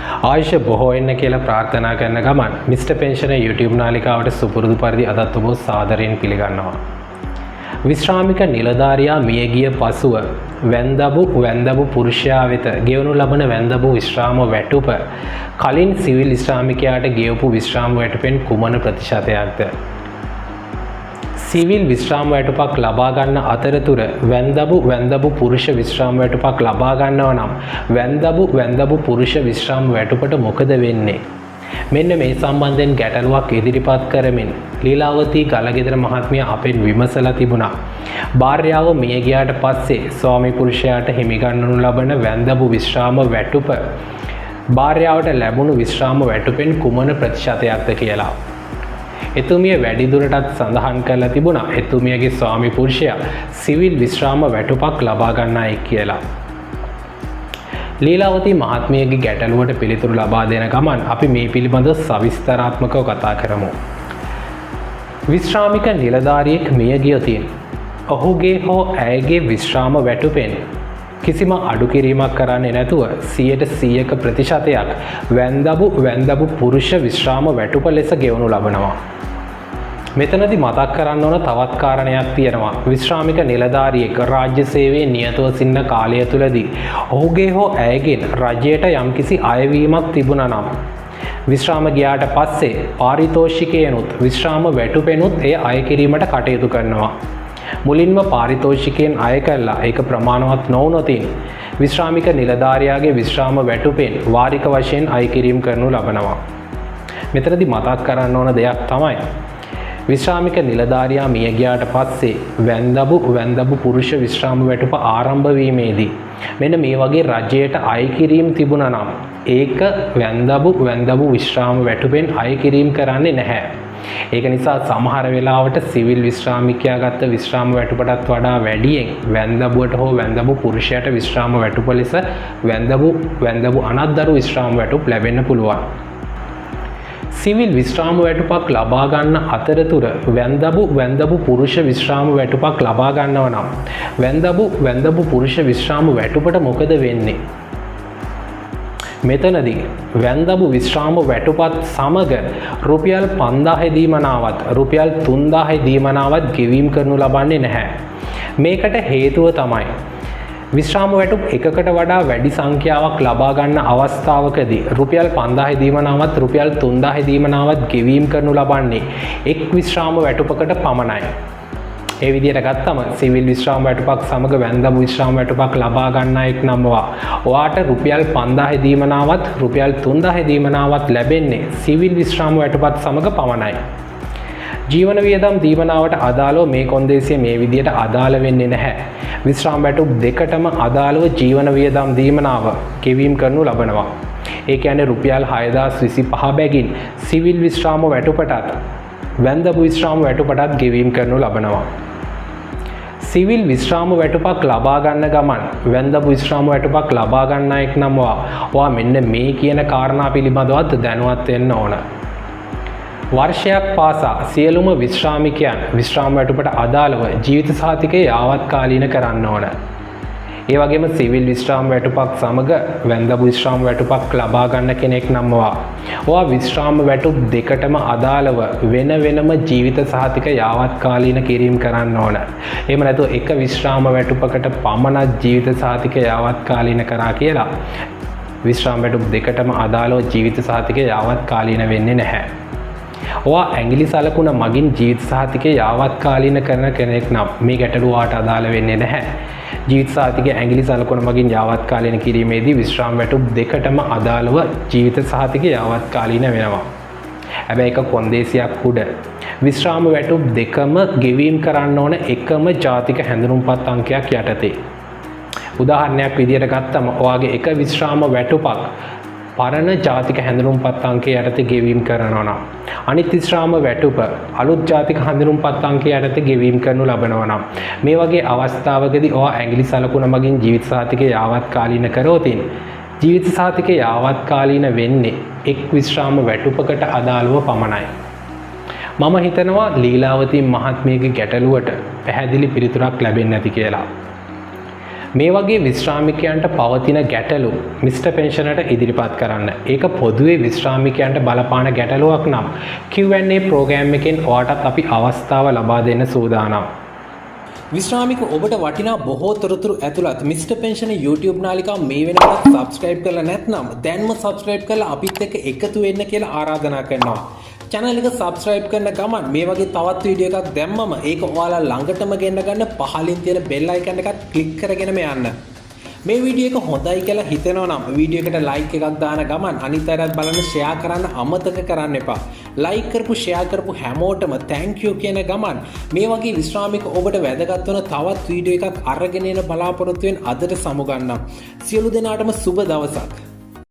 ආයුෂ බොහෝ වෙන්න කියලා ප්‍රාර්ථනා කරන ගමන් මිස්ටර් පෙන්ෂනර් YouTube නාලිකාවට සුපුරුදු පරිදි අදත් ඔබ සාදරයෙන් පිළිගන්නවා. විශ්‍රාමික නිලධාරියා මියගිය පසුව වැන්දබු පුරුෂයා වෙත ගෙවනු ලබන වැන්දබු විශ්‍රාම වැටුප කලින් සිවිල් විශ්‍රාමිකයාට ගෙවපු විශ්‍රාම වැටුපෙන් කුමන ප්‍රතිශතයක්ද? සිවිල් විශ්‍රාම වැටුපක් ලබා ගන්න අතරතුර වැන්දබු පුරුෂ විශ්‍රාම වැටුපක් ලබා ගන්නව නම් වැන්දබු පුරුෂ විශ්‍රාම වැටුපට මොකද වෙන්නේ? මෙන්න මේ සම්බන්ධයෙන් ගැටලුවක් ඉදිරිපත් කරමින් ලීලාවතී ගලගෙදර මහත්මිය අපෙන් විමසලා තිබුණා. භාර්යාව මිය ගියාට පස්සේ ස්වාමි පුරුෂයාට හිමිගන්නනු ලබන වැන්දබු විශ්‍රාම වැටුප භාර්යාවට ලැබුණු විශ්‍රාම වැටුපෙන් කුමන ප්‍රතිශතයක්ද කියලා. එතුමිය වැඩිදුරටත් සඳහන් කරලා තිබුණා එතුමියගේ ස්වාමි පුරුෂයා සිවිල් විශ්‍රාම වැටුපක් ලබා ගන්නයි කියලා. ලීලාවතී මහත්මියගේ ගැටලුවට පිළිතුරු ලබා දෙන ගමන් අපි මේ පිළිබඳව සවිස්තරාත්මකව කතා කරමු. විශ්‍රාමික නිලධාරියෙක් මිය ගියොතින් ඔහුගේ හෝ ඇයගේ විශ්‍රාම වැටුපෙන් කිසිම අඩු කිරීමක් කරන්නේ නැතුව 100% ප්‍රතිශතයක් වැන්දබු පුරුෂ විශ්‍රාම වැටුප ලෙස ගෙවනු ලබනවා. මෙතනදි මතක් කරන්න ඕන තවත් කාරණයක් තියෙනවා. විශ්‍රාමික නිලධාරියෙක් රාජ්‍ය සේවයේ නියතව සිටින කාලය තුලදී ඔහුගේ හෝ ඇයගෙන් රජයට යම්කිසි අයවීමක් තිබුණා නම් විශ්‍රාම ගියාට පස්සේ පාරිතෝෂිකයනොත් විශ්‍රාම වැටුපෙනුත් එය අය කිරීමට කටයුතු කරනවා. මුලින්ම පාරිතෝෂිකයෙන් අය කළා ඒක ප්‍රමාණවත් නොවුනොතින් විශ්‍රාමික නිලධාරියාගේ විශ්‍රාම වැටුපෙන් වාරික වශයෙන් අය කිරීම කරනු ලබනවා. මෙතනදී මතක් කරන්න ඕන දෙයක් තමයි විශ්‍රාමික නිලධාරියා මිය ගියාට පස්සේ වැන්දබු පුරුෂ විශ්‍රාම වැටුප ආරම්භ වීමේදී මෙන්න මේ වගේ රජයට අය කිරීම තිබුණා නම් ඒක වැන්දබු විශ්‍රාම වැටුපෙන් අය කිරීම කරන්නේ නැහැ. ඒක නිසා සමහර වෙලාවට සිවිල් විශ්‍රාමිකයා ගත්ත විශ්‍රාම වැටුපටත් වඩා වැඩියෙන් වැන්දබුවට හෝ වැන්දබු පුරුෂයාට විශ්‍රාම වැටුප ලෙස වැන්දබු අනත්දරු විශ්‍රාම වැටුප ලැබෙන්න පුළුවන්. සිවිල් විශ්‍රාම වැටුපක් ලබා ගන්න අතරතුර වැන්දබු පුරුෂ විශ්‍රාම වැටුපක් ලබා ගන්නව නම් වැන්දබු පුරුෂ විශ්‍රාම වැටුපට මොකද වෙන්නේ? මෙතනදී වැන්දබු විශ්‍රාම වැටුපත් සමග රුපියල් 5000 දීමනාවත් රුපියල් 3000 දීමනාවත් ගෙවීම කරනු ලබන්නේ නැහැ. මේකට හේතුව තමයි විශ්‍රාම වැටුප් එකකට වඩා වැඩි සංඛ්‍යාවක් ලබා ගන්න අවස්ථාවකදී රුපියල් 5000 දීමනාවත් රුපියල් 3000 දීමනාවත් ගෙවීම කරනු ලබන්නේ එක් විශ්‍රාම වැටුපකට පමණයි. ඒ විදිහට ගත්තම සිවිල් විශ්‍රාම වැටුපක් සමග වැන්දබු විශ්‍රාම වැටුපක් ලබා ගන්න එක් නම්වා ඔයාට රුපියල් 5000 දීමනාවත් රුපියල් 3000 දීමනාවත් ලැබෙන්නේ සිවිල් විශ්‍රාම වැටුපත් සමග පමණයි. ජීවන වියදම් දීමනාවට අදාළව මේ කොන්දේසිය මේ විදිහට අදාළ වෙන්නේ නැහැ. විශ්‍රාම වැටුප් දෙකටම අදාළව ජීවන වියදම් දීමනාව ගෙවීම කරනු ලබනවා. ඒ කියන්නේ රුපියල් 6025 බැගින් සිවිල් විශ්‍රාම වැටුපටත් වැන්දබු විශ්‍රාම වැටුපටත් ගෙවීම කරනු ලබනවා. සිවිල් විශ්‍රාම වැටුපක් ලබා ගන්න ගමන් වැන්දබු විශ්‍රාම වැටුපක් ලබා ගන්න එක් නම්වා ඔයා මෙන්න මේ කියන කාරණා පිළිබඳවත් දැනුවත් වෙන්න ඕන. වර්ෂයක් පාසා සියලුම විශ්‍රාමිකයන් විශ්‍රාම වැටුපට අදාළව ජීවිත සහතිකය යාවත්කාලීන කරන්න ඕන. ඒ වගේම සිවිල් විශ්‍රාම වැටුපක් සමග වැන්දබු විශ්‍රාම වැටුපක් ලබා ගන්න කෙනෙක් නම්වා ඔයා විශ්‍රාම වැටුප් දෙකටම අදාළව වෙනම ජීවිත සහතික යාවත්කාලීන කිරීම කරන්න ඕන. එහෙම නැතුව එක විශ්‍රාම වැටුපකට පමණක් ජීවිත සහතික යාවත්කාලීන කරා කියලා විශ්‍රාම වැටුප් දෙකටම අදාළව ජීවිත සහතික යාවත්කාලීන වෙන්නේ නැහැ. ඔයා ඇඟිලි සලකුණ මගින් ජීවිත සහතිකය යාවත්කාලීන කරන කෙනෙක් නම් මේ ගැටලුවට අදාළ වෙන්නේ නැහැ. ජීවිත සහතිකය ඇඟිලි සලකුණ මගින් යාවත්කාලීන කිරීමේදී විශ්‍රාම වැටුප් දෙකටම අදාළව ජීවිත සහතිකය යාවත්කාලීන වෙනවා. හැබැයි එක කොන්දේසියක් උඩ විශ්‍රාම වැටුප් දෙකම ගෙවීම කරන්න ඕන එකම ජාතික හැඳුනුම්පත් අංකයක් යටතේ. උදාහරණයක් විදිහට ගත්තම ඔයාගේ එක විශ්‍රාම වැටුපක් පරණ ජාතික හැඳුනුම්පත් අංකය යටතේ ගෙවීම කරනවා නම් අනිත් විශ්‍රාම වැටුප අලුත් ජාතික හැඳුනුම්පත් අංකය යටතේ ගෙවීම කරනු ලබනවා නම් මේ වගේ අවස්ථාවකදී ඔයා ඇඟිලි සලකුණ මගින් ජීවිත සහතිකය යාවත්කාලීන කරෝතින් ජීවිත සහතිකය යාවත්කාලීන වෙන්නේ එක් විශ්‍රාම වැටුපකට අදාළව පමණයි. මම හිතනවා ලීලාවතී මහත්මියගේ ගැටලුවට පැහැදිලි පිළිතුරක් ලැබෙන්නේ නැති කියලා. මේ වගේ විශ්‍රාමිකයන්ට පවතින ගැටලු මිස්ටර් පෙන්ෂනට ඉදිරිපත් කරන්න. ඒක පොදුවේ විශ්‍රාමිකයන්ට බලපාන ගැටලුවක් නම් Q&A ප්‍රෝග්‍රෑම් එකෙන් ඔයාටත් අපි අවස්ථාව ලබා දෙන්න සූදානම්. විශ්‍රාමික ඔබට වටිනා බොහෝ තොරතුරු ඇතුළත් මිස්ටර් පෙන්ෂන් YouTube නාලිකාව මේ වෙනකොට subscribe කරලා නැත්නම් දැන්ම subscribe කරලා අපිත් එක්ක එකතු වෙන්න කියලා ආරාධනා කරනවා. channel එක subscribe කරන ගමන් මේ වගේ තවත් වීඩියෝ එකක් දැම්මම ඒක ඔයාලා ළඟටම ගෙන්න ගන්න පහලින් තියෙන bell icon එකත් click කරගෙනම යන්න. මේ වීඩියෝ එක හොඳයි කියලා හිතෙනවා නම් වීඩියෝ එකට like එකක් දාන ගමන් අනිත් අයත් බලන්න share කරන්න අමතක කරන්න එපා. like කරපු share කරපු හැමෝටම thank you කියන ගමන් මේ වගේ විශ්‍රාමික ඔබට වැදගත් වෙන තවත් වීඩියෝ එකක් අරගෙන එන බලාපොරොත්තු වෙන අදට සමුගන්නම්. සියලු දෙනාටම සුබ දවසක්.